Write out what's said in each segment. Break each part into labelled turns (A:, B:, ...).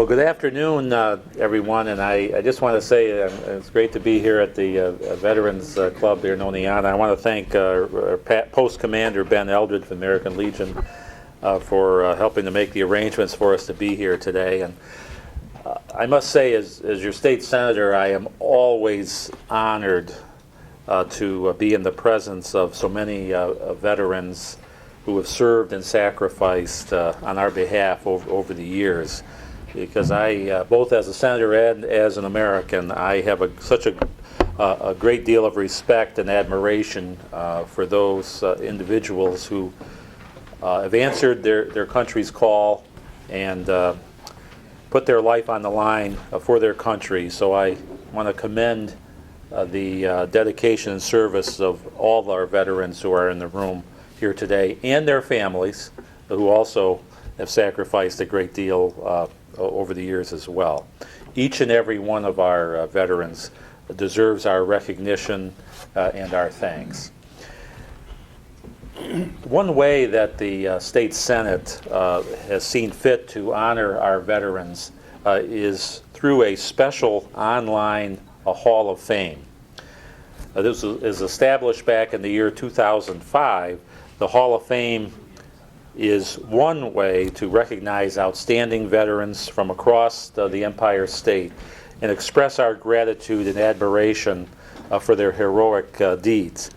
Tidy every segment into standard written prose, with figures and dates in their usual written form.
A: Well, good afternoon, everyone, and I just want to say it's great to be here at the Veterans Club here in Oneonta. I want to thank our Post Commander Ben Eldred from the American Legion for helping to make the arrangements for us to be here today. And I must say, as your state senator, I am always honored to be in the presence of so many veterans who have served and sacrificed on our behalf over the years. Because I, both as a senator and as an American, I have such a great deal of respect and admiration for those individuals who have answered their country's call and put their life on the line for their country. So I want to commend the dedication and service of all of our veterans who are in the room here today, and their families, who also have sacrificed a great deal over the years as well. Each and every one of our veterans deserves our recognition and our thanks. One way that the State Senate has seen fit to honor our veterans is through a special online Hall of Fame. This is established back in the year 2005. The Hall of Fame is one way to recognize outstanding veterans from across the Empire State and express our gratitude and admiration for their heroic deeds.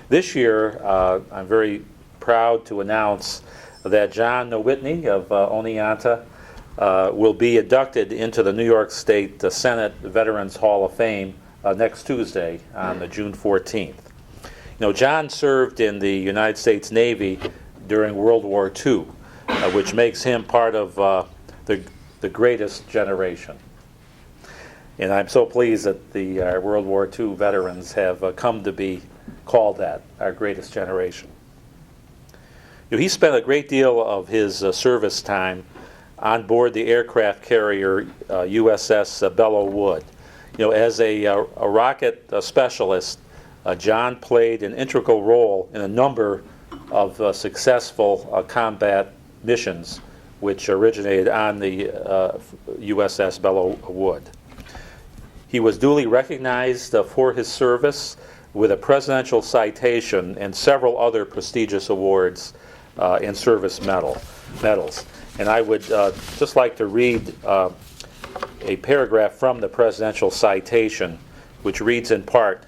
A: This year, I'm very proud to announce that John Nowhitney of Oneonta will be inducted into the New York State Senate Veterans Hall of Fame next Tuesday on June 14th. You know, John served in the United States Navy during World War II, which makes him part of the greatest generation. And I'm so pleased that the World War II veterans have come to be called that, our greatest generation. You know, he spent a great deal of his service time on board the aircraft carrier U.S.S Bealleau Wood. You know, as a rocket specialist, John played an integral role in a number of successful combat missions which originated on the U.S.S Bealleau Wood. He was duly recognized for his service with a presidential citation and several other prestigious awards and service medals. And I would just like to read a paragraph from the presidential citation, which reads in part,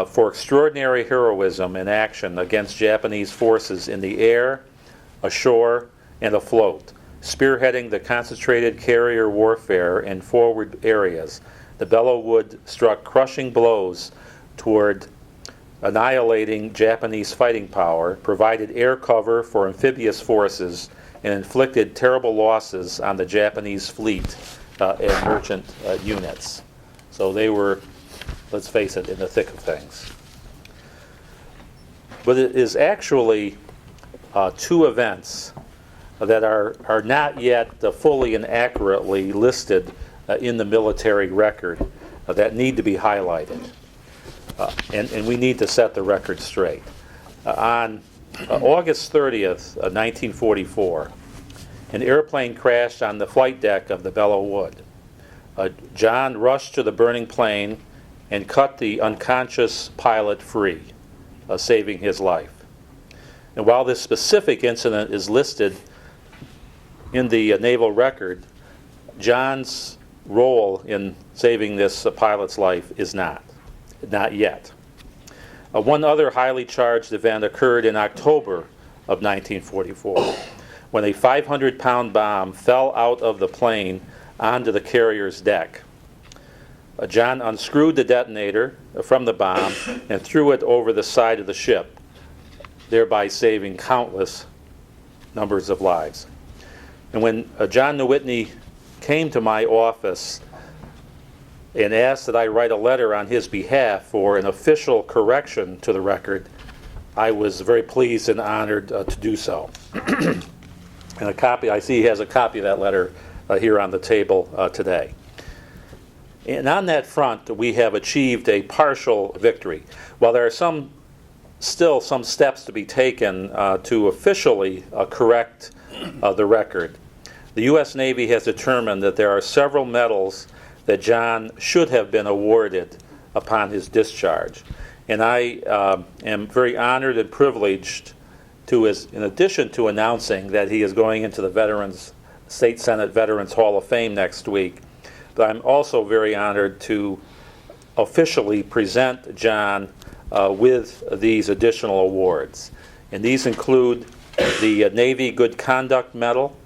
A: for extraordinary heroism in action against Japanese forces in the air, ashore, and afloat, spearheading the concentrated carrier warfare in forward areas, the Bealleau Wood struck crushing blows toward annihilating Japanese fighting power, provided air cover for amphibious forces, and inflicted terrible losses on the Japanese fleet and merchant units. So they were, let's face it, in the thick of things. But it is actually two events that are not yet fully and accurately listed in the military record that need to be highlighted. And we need to set the record straight. On August 30th, 1944, an airplane crashed on the flight deck of the Bealleau Wood. John rushed to the burning plane and cut the unconscious pilot free, saving his life. And while this specific incident is listed in the naval record, John's role in saving this pilot's life is not yet. One other highly charged event occurred in October of 1944, when a 500-pound bomb fell out of the plane onto the carrier's deck. John unscrewed the detonator from the bomb and threw it over the side of the ship, thereby saving countless numbers of lives. And when John Nowhitney came to my office and asked that I write a letter on his behalf for an official correction to the record, I was very pleased and honored to do so. And a copy, I see he has a copy of that letter here on the table today. And on that front, we have achieved a partial victory. While there are still some steps to be taken to officially correct the record, the U.S. Navy has determined that there are several medals that John should have been awarded upon his discharge. And I am very honored and privileged to, in addition to announcing that he is going into the State Senate Veterans Hall of Fame next week, but I'm also very honored to officially present John with these additional awards. And these include the Navy Good Conduct Medal,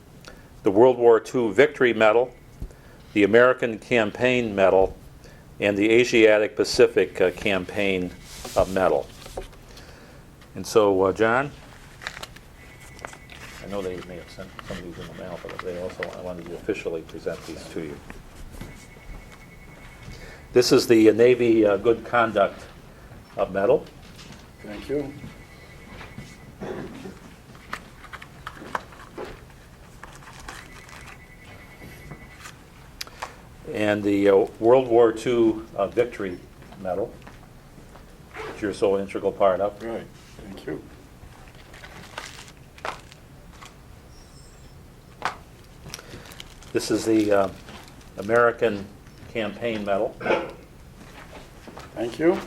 A: the World War II Victory Medal, the American Campaign Medal, and the Asiatic Pacific Campaign Medal. And so, John, I know they may have sent some of these in the mail, but they also wanted to officially present these to you. This is the Navy Good Conduct Medal.
B: Thank you.
A: And the World War II Victory Medal, which you're so integral part of.
B: Right. Thank you.
A: This is the American Campaign Medal.
B: Thank you.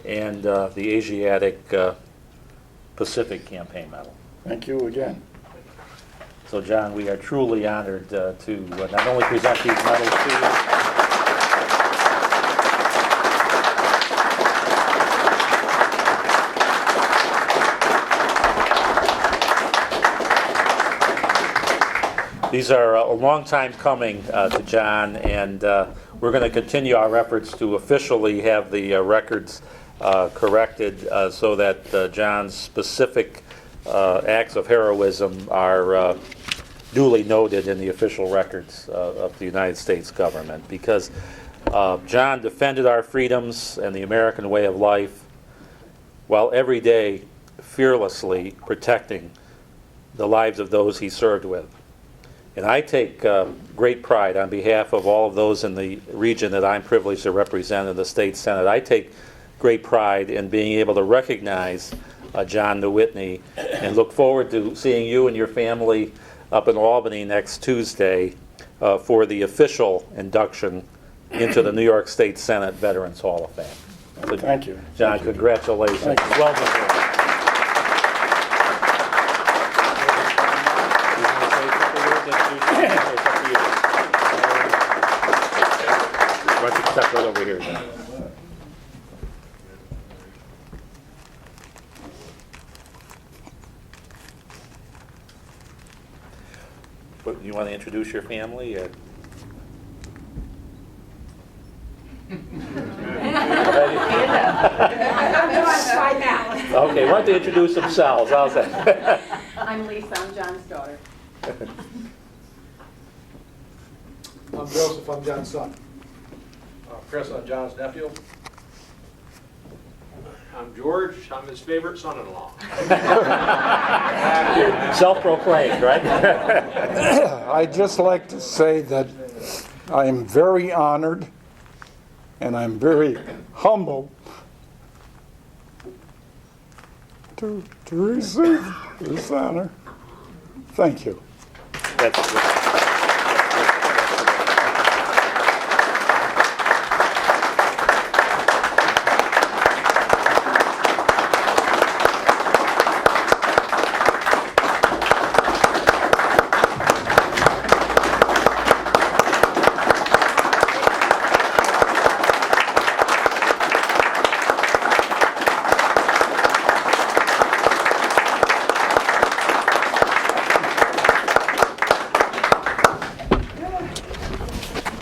A: And the Asiatic Pacific Campaign Medal.
B: Thank you again.
A: So, John, we are truly honored to not only present these medals to you, these are a long time coming to John, and we're going to continue our efforts to officially have the records corrected so that John's specific acts of heroism are duly noted in the official records of the United States government, because John defended our freedoms and the American way of life while every day fearlessly protecting the lives of those he served with. And I take great pride on behalf of all of those in the region that I'm privileged to represent in the State Senate. I take great pride in being able to recognize John Nowhitney, and look forward to seeing you and your family up in Albany next Tuesday for the official induction into the New York State Senate Veterans Hall of Fame. So,
B: Thank you.
A: John, congratulations.
B: Thank you.
A: Well deserved. Why don't you step right over here, John? You want to introduce your family? Okay, why don't they introduce themselves? How's that?
C: I'm Lisa, I'm John's daughter.
D: I'm Joseph, I'm John's son.
E: Chris, I'm John's nephew. I'm George, I'm his favorite son-in-law.
A: Self-proclaimed, right?
B: I'd just like to say that I am very honored and I'm very humbled to receive this honor. Thank you.
A: That's good.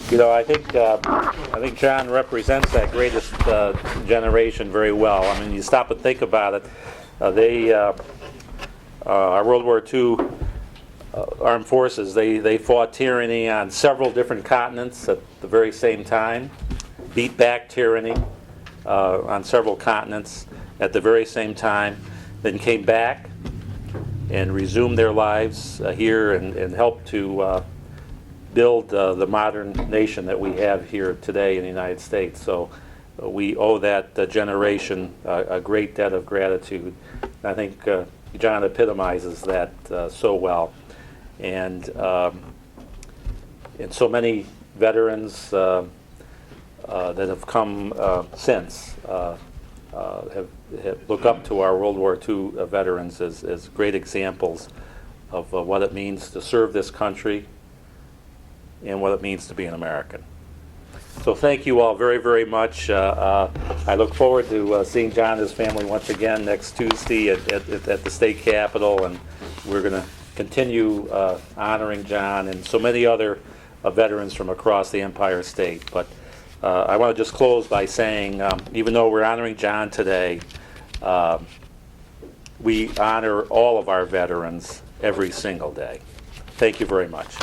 A: You know, I think John represents that greatest generation very well. I mean, you stop and think about it. Our World War II armed forces, they fought tyranny on several different continents at the very same time, beat back tyranny on several continents at the very same time, then came back and resumed their lives here and helped to build the modern nation that we have here today in the United States. So we owe that generation a great debt of gratitude. I think John epitomizes that so well. And so many veterans that have come since have look up to our World War II veterans as great examples of what it means to serve this country and what it means to be an American. So thank you all very, very much. I look forward to seeing John and his family once again next Tuesday at the state capitol, and we're going to continue honoring John and so many other veterans from across the Empire State. But I want to just close by saying, even though we're honoring John today, we honor all of our veterans every single day. Thank you very much.